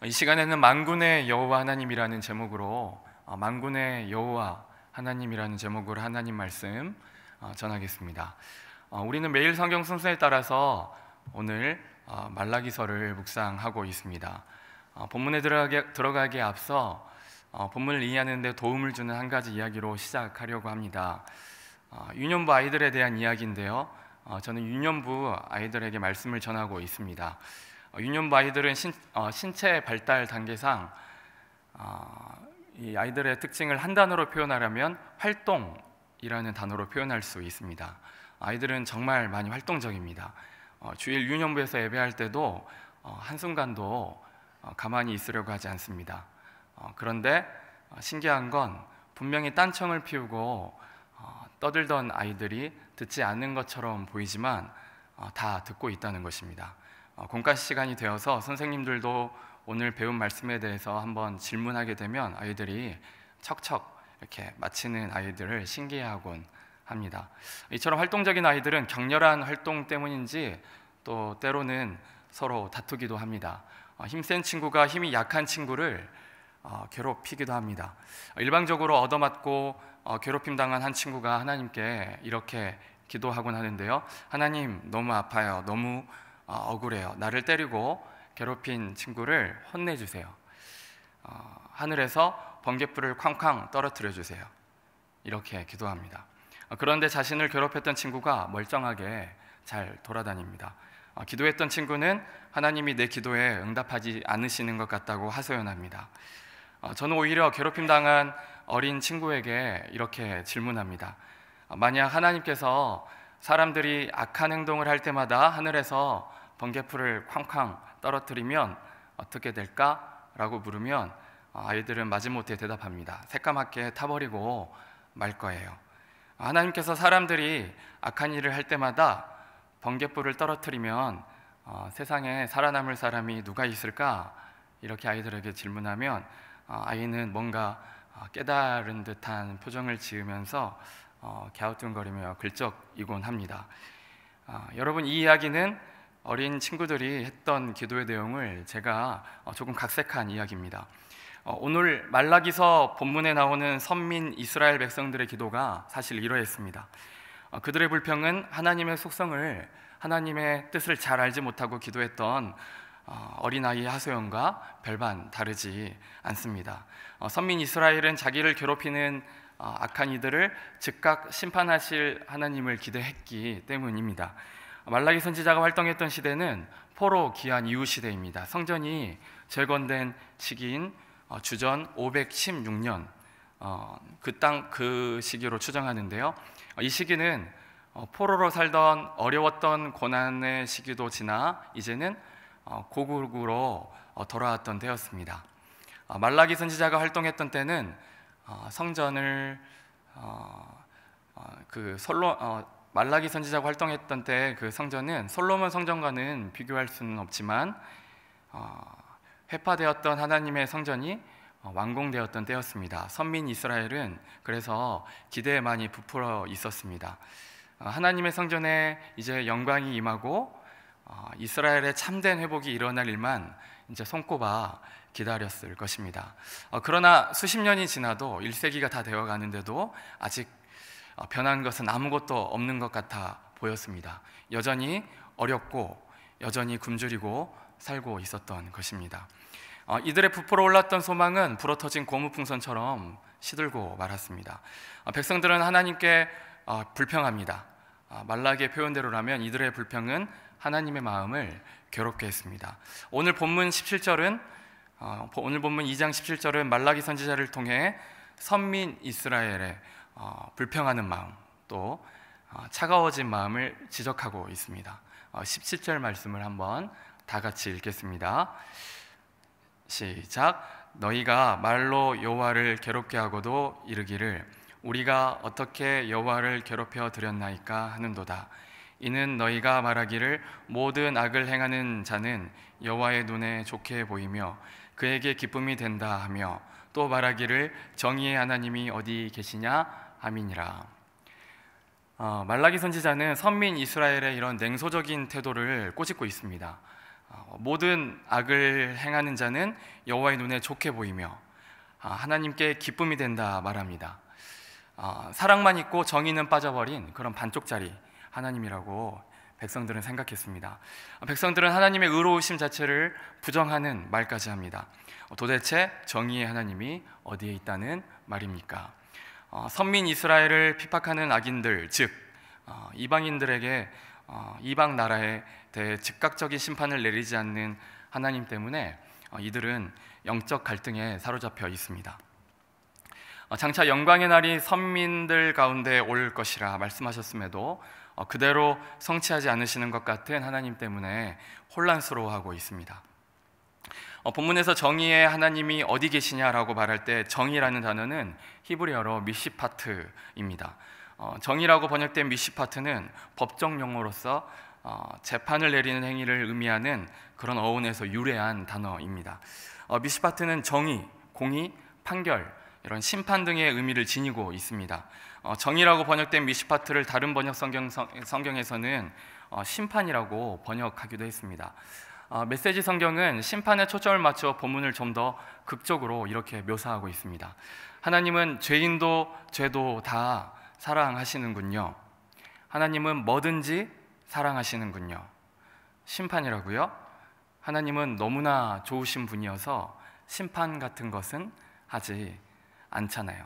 이 시간에는 만군의 여호와 하나님이라는 제목으로 만군의 여호와 하나님이라는 제목으로 하나님 말씀 전하겠습니다. 우리는 매일 성경 순서에 따라서 오늘 말라기서를 묵상하고 있습니다. 본문에 들어가기에 앞서 본문을 이해하는 데 도움을 주는 한 가지 이야기로 시작하려고 합니다. 유년부 아이들에 대한 이야기인데요. 저는 유년부 아이들에게 말씀을 전하고 있습니다. 유년부 아이들은 신체 발달 단계상 이 아이들의 특징을 한 단어로 표현하려면 활동이라는 단어로 표현할 수 있습니다. 아이들은 정말 많이 활동적입니다. 주일 유년부에서 예배할 때도 한순간도 가만히 있으려고 하지 않습니다. 그런데 신기한 건 분명히 딴청을 피우고 떠들던 아이들이 듣지 않는 것처럼 보이지만 다 듣고 있다는 것입니다. 공과시 시간이 되어서 선생님들도 오늘 배운 말씀에 대해서 한번 질문하게 되면 아이들이 척척 이렇게 마치는 아이들을 신기해하곤 합니다. 이처럼 활동적인 아이들은 격렬한 활동 때문인지 또 때로는 서로 다투기도 합니다. 힘센 친구가 힘이 약한 친구를 괴롭히기도 합니다. 일방적으로 얻어맞고 괴롭힘 당한 한 친구가 하나님께 이렇게 기도하곤 하는데요. 하나님, 너무 아파요. 너무 억울해요. 나를 때리고 괴롭힌 친구를 혼내주세요. 하늘에서 번갯불을 쾅쾅 떨어뜨려 주세요. 이렇게 기도합니다. 그런데 자신을 괴롭혔던 친구가 멀쩡하게 잘 돌아다닙니다. 기도했던 친구는 하나님이 내 기도에 응답하지 않으시는 것 같다고 하소연합니다. 저는 오히려 괴롭힘 당한 어린 친구에게 이렇게 질문합니다. 만약 하나님께서 사람들이 악한 행동을 할 때마다 하늘에서 번개불을 쾅쾅 떨어뜨리면 어떻게 될까? 라고 물으면 아이들은 마지못해 대답합니다. 새까맣게 타버리고 말 거예요. 하나님께서 사람들이 악한 일을 할 때마다 번개불을 떨어뜨리면 세상에 살아남을 사람이 누가 있을까? 이렇게 아이들에게 질문하면 아이는 뭔가 깨달은 듯한 표정을 지으면서 갸우뚱거리며 글쩍이곤 합니다. 여러분, 이 이야기는 어린 친구들이 했던 기도의 내용을 제가 조금 각색한 이야기입니다. 오늘 말라기서 본문에 나오는 선민 이스라엘 백성들의 기도가 사실 이러했습니다. 그들의 불평은 하나님의 속성을, 하나님의 뜻을 잘 알지 못하고 기도했던 어린아이의 하소연과 별반 다르지 않습니다. 선민 이스라엘은 자기를 괴롭히는 악한 이들을 즉각 심판하실 하나님을 기대했기 때문입니다. 말라기 선지자가 활동했던 시대는 포로 귀환 이후 시대입니다. 성전이 재건된 시기인 주전 516년 그 시기로 추정하는데요. 이 시기는 포로로 살던 어려웠던 고난의 시기도 지나 이제는 고국으로 돌아왔던 때였습니다. 말라기 선지자가 활동했던 때는 성전을 말라기 선지자가 활동했던 때 그 성전은 솔로몬 성전과는 비교할 수는 없지만 회파되었던 하나님의 성전이 완공되었던 때였습니다. 선민 이스라엘은 그래서 기대에 많이 부풀어 있었습니다. 하나님의 성전에 이제 영광이 임하고 이스라엘의 참된 회복이 일어날 일만 이제 손꼽아 기다렸을 것입니다. 그러나 수십 년이 지나도 1세기가 다 되어가는데도 아직 변한 것은 아무것도 없는 것 같아 보였습니다. 여전히 어렵고 여전히 굶주리고 살고 있었던 것입니다. 이들의 부풀어 올랐던 소망은 불어터진 고무풍선처럼 시들고 말았습니다. 백성들은 하나님께 불평합니다. 말라기의 표현대로라면 이들의 불평은 하나님의 마음을 괴롭게 했습니다. 오늘 본문 2장 17절은 말라기 선지자를 통해 선민 이스라엘의 불평하는 마음, 또 차가워진 마음을 지적하고 있습니다. 17절 말씀을 한번 다 같이 읽겠습니다. 시작. 너희가 말로 여호와를 괴롭게 하고도 이르기를 우리가 어떻게 여호와를 괴롭혀 드렸나이까 하는도다. 이는 너희가 말하기를 모든 악을 행하는 자는 여호와의 눈에 좋게 보이며 그에게 기쁨이 된다 하며 또 말하기를 정의의 하나님이 어디 계시냐 함이니라. 말라기 선지자는 선민 이스라엘의 이런 냉소적인 태도를 꼬집고 있습니다. 모든 악을 행하는 자는 여호와의 눈에 좋게 보이며 하나님께 기쁨이 된다 말합니다. 사랑만 있고 정의는 빠져버린 그런 반쪽짜리 하나님이라고 백성들은 생각했습니다. 백성들은 하나님의 의로우심 자체를 부정하는 말까지 합니다. 도대체 정의의 하나님이 어디에 있다는 말입니까? 선민 이스라엘을 핍박하는 악인들, 즉 이방인들에게 이방 나라에 대해 즉각적인 심판을 내리지 않는 하나님 때문에 이들은 영적 갈등에 사로잡혀 있습니다. 장차 영광의 날이 선민들 가운데 올 것이라 말씀하셨음에도 그대로 성취하지 않으시는 것 같은 하나님 때문에 혼란스러워하고 있습니다. 본문에서 정의의 하나님이 어디 계시냐라고 말할 때 정의라는 단어는 히브리어로 미시파트입니다. 정의라고 번역된 미시파트는 법정 용어로서 재판을 내리는 행위를 의미하는 그런 어원에서 유래한 단어입니다. 미시파트는 정의, 공의, 판결, 이런 심판 등의 의미를 지니고 있습니다. 정의라고 번역된 미시파트를 다른 번역 성경에서는 심판이라고 번역하기도 했습니다. 메시지 성경은 심판에 초점을 맞춰 본문을 좀 더 극적으로 이렇게 묘사하고 있습니다. 하나님은 죄인도 죄도 다 사랑하시는군요. 하나님은 뭐든지 사랑하시는군요. 심판이라고요? 하나님은 너무나 좋으신 분이어서 심판 같은 것은 하지 않잖아요.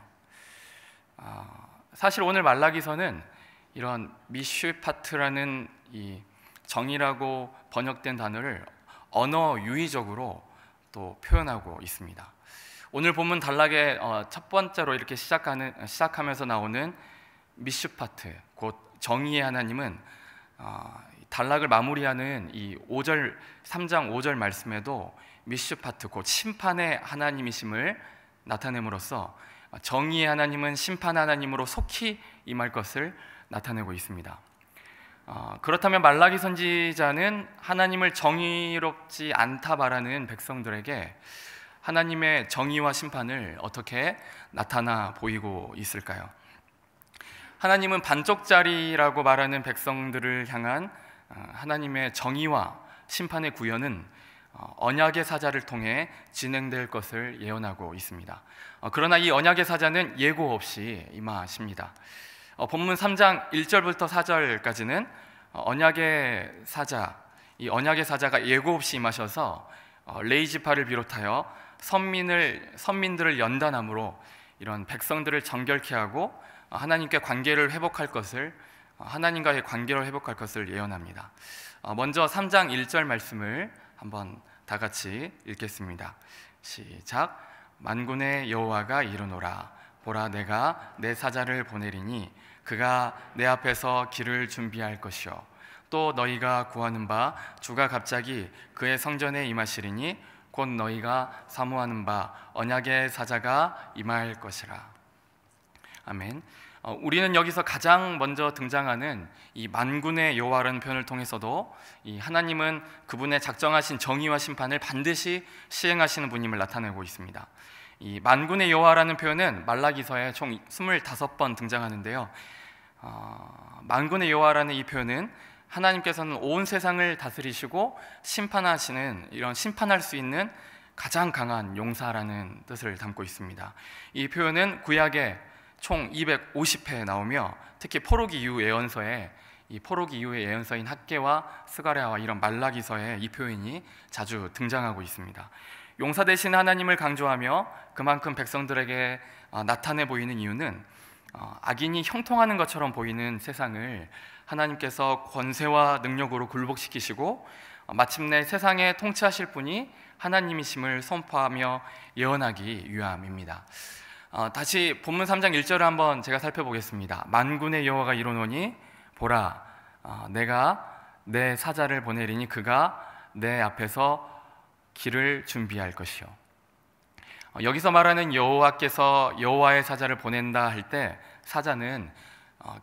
사실 오늘 말라기서는 이런 미슈파트라는 이 정의라고 번역된 단어를 언어 유희적으로 또 표현하고 있습니다. 오늘 본문 단락의 첫 번째로 이렇게 시작하면서 나오는 미슈파트, 곧 정의의 하나님은 단락을 마무리하는 이 3장 5절 말씀에도 미슈파트, 곧 심판의 하나님이심을 나타냄으로써 정의의 하나님은 심판 하나님으로 속히 임할 것을 나타내고 있습니다. 그렇다면 말라기 선지자는 하나님을 정의롭지 않다 말하는 백성들에게 하나님의 정의와 심판을 어떻게 나타나 보이고 있을까요? 하나님은 반쪽짜리라고 말하는 백성들을 향한 하나님의 정의와 심판의 구현은 언약의 사자를 통해 진행될 것을 예언하고 있습니다. 그러나 이 언약의 사자는 예고 없이 임하십니다. 본문 3장 1절부터 4절까지는 언약의 사자, 이 언약의 사자가 예고 없이 임하셔서 레이지파를 비롯하여 선민들을 연단함으로 이런 백성들을 정결케 하고 하나님과의 관계를 회복할 것을 예언합니다. 먼저 3장 1절 말씀을 한번 다 같이 읽겠습니다. 시작. 만군의 여호와가 이르노라. 보라, 내가 내 사자를 보내리니 그가 내 앞에서 길을 준비할 것이요 또 너희가 구하는 바 주가 갑자기 그의 성전에 임하시리니 곧 너희가 사모하는 바 언약의 사자가 임할 것이라. 아멘. 우리는 여기서 가장 먼저 등장하는 이 만군의 여호와라는 표현을 통해서도 이 하나님은 그분의 작정하신 정의와 심판을 반드시 시행하시는 분임을 나타내고 있습니다. 이 만군의 여호와라는 표현은 말라기서에 총 25번 등장하는데요. 만군의 여호와라는 이 표현은 하나님께서는 온 세상을 다스리시고 심판하시는, 이런 심판할 수 있는 가장 강한 용사라는 뜻을 담고 있습니다. 이 표현은 구약에 총 250회 나오며 특히 포로기 이후 예언서에 이 포로기 이후의 예언서인 학개와 스가랴와 이런 말라기서에 이 표현이 자주 등장하고 있습니다. 용사 되신 하나님을 강조하며 그만큼 백성들에게 나타내 보이는 이유는 악인이 형통하는 것처럼 보이는 세상을 하나님께서 권세와 능력으로 굴복시키시고 마침내 세상에 통치하실 분이 하나님이심을 선포하며 예언하기 위함입니다. 다시 본문 3장 1절을 한번 제가 살펴보겠습니다. 만군의 여호와가 이르노니 보라, 내가 내 사자를 보내리니 그가 내 앞에서 길을 준비할 것이요. 여기서 말하는 여호와께서 여호와의 사자를 보낸다 할 때 사자는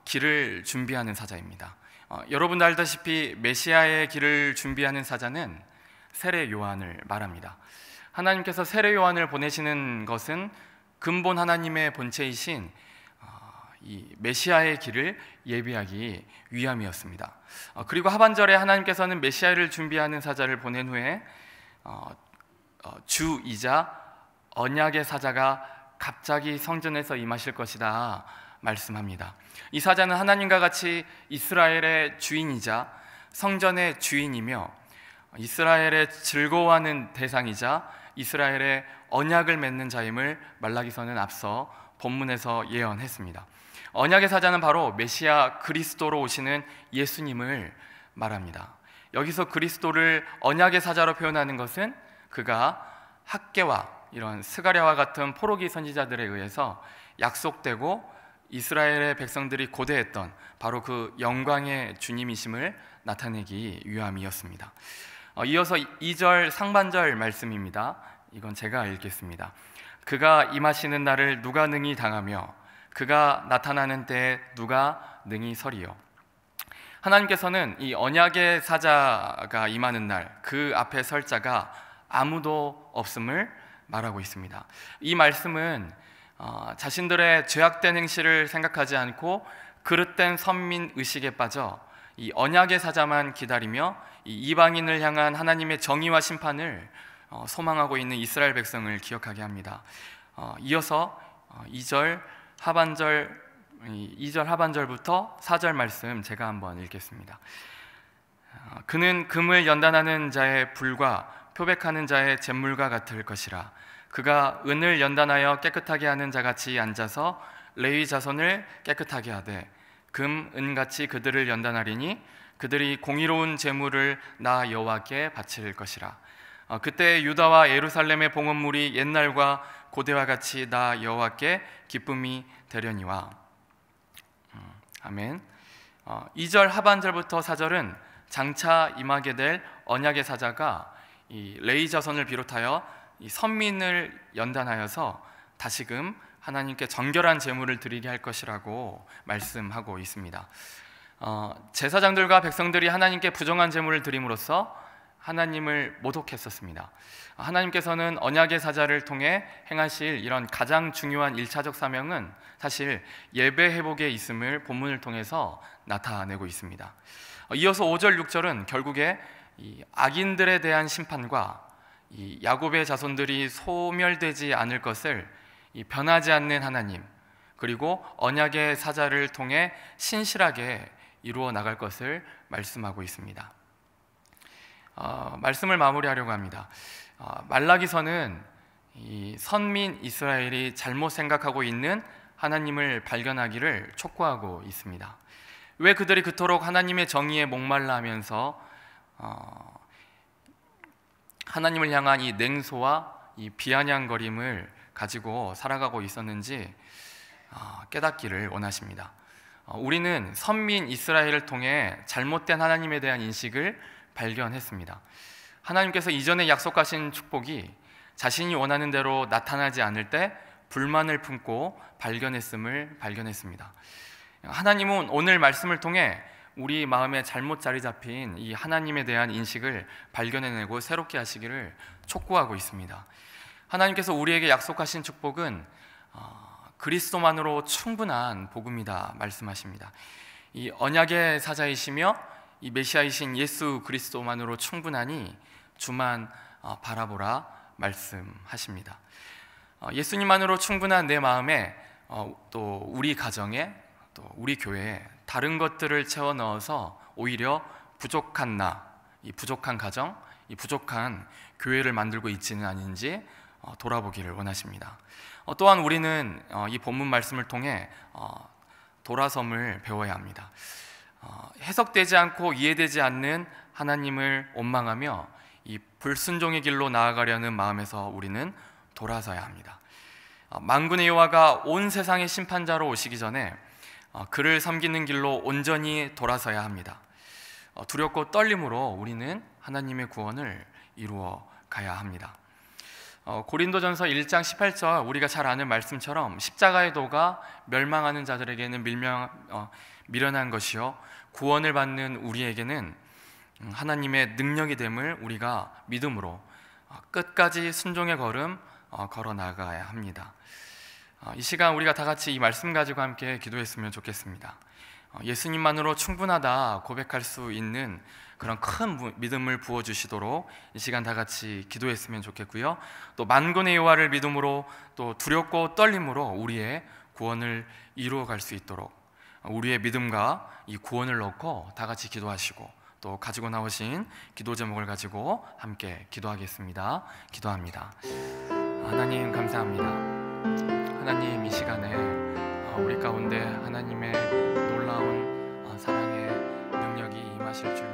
길을 준비하는 사자입니다. 여러분도 알다시피 메시아의 길을 준비하는 사자는 세례 요한을 말합니다. 하나님께서 세례 요한을 보내시는 것은 근본 하나님의 본체이신 이 메시아의 길을 예비하기 위함이었습니다. 그리고 하반절에 하나님께서는 메시아를 준비하는 사자를 보낸 후에 주이자 언약의 사자가 갑자기 성전에서 임하실 것이다 말씀합니다. 이 사자는 하나님과 같이 이스라엘의 주인이자 성전의 주인이며 이스라엘의 즐거워하는 대상이자 이스라엘의 언약을 맺는 자임을 말라기서는 앞서 본문에서 예언했습니다. 언약의 사자는 바로 메시아 그리스도로 오시는 예수님을 말합니다. 여기서 그리스도를 언약의 사자로 표현하는 것은 그가 학개와 이런 스가랴와 같은 포로기 선지자들에 의해서 약속되고 이스라엘의 백성들이 고대했던 바로 그 영광의 주님이심을 나타내기 위함이었습니다. 이어서 2절 상반절 말씀입니다. 이건 제가 읽겠습니다. 그가 임하시는 날을 누가 능히 당하며 그가 나타나는 때에 누가 능히 서리요. 하나님께서는 이 언약의 사자가 임하는 날 그 앞에 설 자가 아무도 없음을 말하고 있습니다. 이 말씀은 자신들의 죄악된 행실을 생각하지 않고 그릇된 선민 의식에 빠져 이 언약의 사자만 기다리며 이 이방인을 향한 하나님의 정의와 심판을 소망하고 있는 이스라엘 백성을 기억하게 합니다. 이어서 2절 하반절부터 4절 말씀 제가 한번 읽겠습니다. 그는 금을 연단하는 자의 불과 표백하는 자의 잿물과 같을 것이라. 그가 은을 연단하여 깨끗하게 하는 자같이 앉아서 레위 자손을 깨끗하게 하되 금, 은같이 그들을 연단하리니 그들이 공의로운 제물을 나 여호와께 바칠 것이라. 그때 유다와 예루살렘의 봉헌물이 옛날과 고대와 같이 나 여호와께 기쁨이 되려니와. 아멘. 2절 하반절부터 4절은 장차 임하게 될 언약의 사자가 이 레위 자손을 비롯하여 이 선민을 연단하여서 다시금 하나님께 정결한 제물을 드리게 할 것이라고 말씀하고 있습니다. 제사장들과 백성들이 하나님께 부정한 제물을 드림으로써 하나님을 모독했었습니다. 하나님께서는 언약의 사자를 통해 행하실 이런 가장 중요한 1차적 사명은 사실 예배 회복에 있음을 본문을 통해서 나타내고 있습니다. 이어서 5절 6절은 결국에 이 악인들에 대한 심판과 이 야곱의 자손들이 소멸되지 않을 것을 이 변하지 않는 하나님, 그리고 언약의 사자를 통해 신실하게 이루어 나갈 것을 말씀하고 있습니다. 말씀을 마무리하려고 합니다. 말라기서는 이 선민 이스라엘이 잘못 생각하고 있는 하나님을 발견하기를 촉구하고 있습니다. 왜 그들이 그토록 하나님의 정의에 목말라 하면서 하나님을 향한 이 냉소와 이 비아냥거림을 가지고 살아가고 있었는지 깨닫기를 원하십니다. 우리는 선민 이스라엘을 통해 잘못된 하나님에 대한 인식을 발견했습니다. 하나님께서 이전에 약속하신 축복이 자신이 원하는 대로 나타나지 않을 때 불만을 품고 발견했습니다. 하나님은 오늘 말씀을 통해 우리 마음에 잘못 자리 잡힌 이 하나님에 대한 인식을 발견해내고 새롭게 하시기를 촉구하고 있습니다. 하나님께서 우리에게 약속하신 축복은 그리스도만으로 충분한 복음이다 말씀하십니다. 이 언약의 사자이시며 이 메시아이신 예수 그리스도만으로 충분하니 주만 바라보라 말씀하십니다. 예수님만으로 충분한 내 마음에 또 우리 가정에 또 우리 교회에 다른 것들을 채워 넣어서 오히려 부족한 이 부족한 가정, 이 부족한 교회를 만들고 있지는 않은지 돌아보기를 원하십니다. 또한 우리는 이 본문 말씀을 통해 돌아섬을 배워야 합니다. 해석되지 않고 이해되지 않는 하나님을 원망하며 이 불순종의 길로 나아가려는 마음에서 우리는 돌아서야 합니다. 만군의 여호와가 온 세상의 심판자로 오시기 전에 그를 섬기는 길로 온전히 돌아서야 합니다. 두렵고 떨림으로 우리는 하나님의 구원을 이루어 가야 합니다. 고린도전서 1장 18절 우리가 잘 아는 말씀처럼 십자가의 도가 멸망하는 자들에게는 미련한 것이요 구원을 받는 우리에게는 하나님의 능력이 됨을 우리가 믿음으로 끝까지 순종의 걸음 걸어 나가야 합니다. 이 시간 우리가 다 같이 이 말씀 가지고 함께 기도했으면 좋겠습니다. 예수님만으로 충분하다 고백할 수 있는 그런 큰 믿음을 부어주시도록 이 시간 다 같이 기도했으면 좋겠고요. 또 만군의 여호와를 믿음으로 또 두렵고 떨림으로 우리의 구원을 이루어갈 수 있도록 우리의 믿음과 이 구원을 넣고 다 같이 기도하시고 또 가지고 나오신 기도 제목을 가지고 함께 기도하겠습니다. 기도합니다. 하나님 감사합니다. 하나님 이 시간에 우리 가운데 하나님의 놀라운 사랑의 능력이 임하실 줄